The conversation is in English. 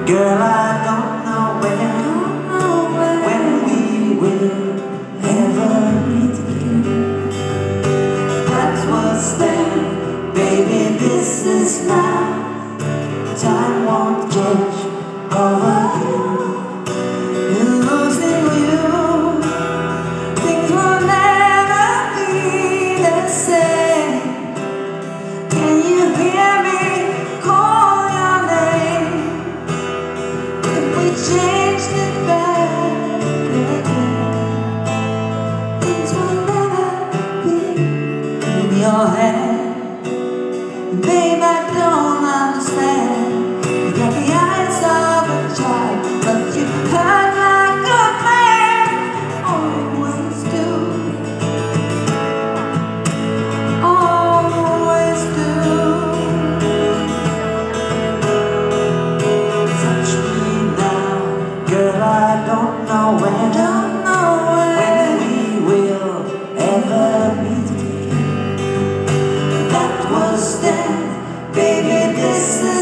Girl, I don't know when we will ever meet again. That was then, baby, this is now. Time won't catch over you. Losing you, things will never be the same. Can you hear me call your name? If we changed it back again, things will never be in your hand. Babe, I don't understand. You got the eyes of a child, but you hurt like a man. Always do, always do. Touch me now, girl, I don't know when we will ever meet again. That was then, baby, this is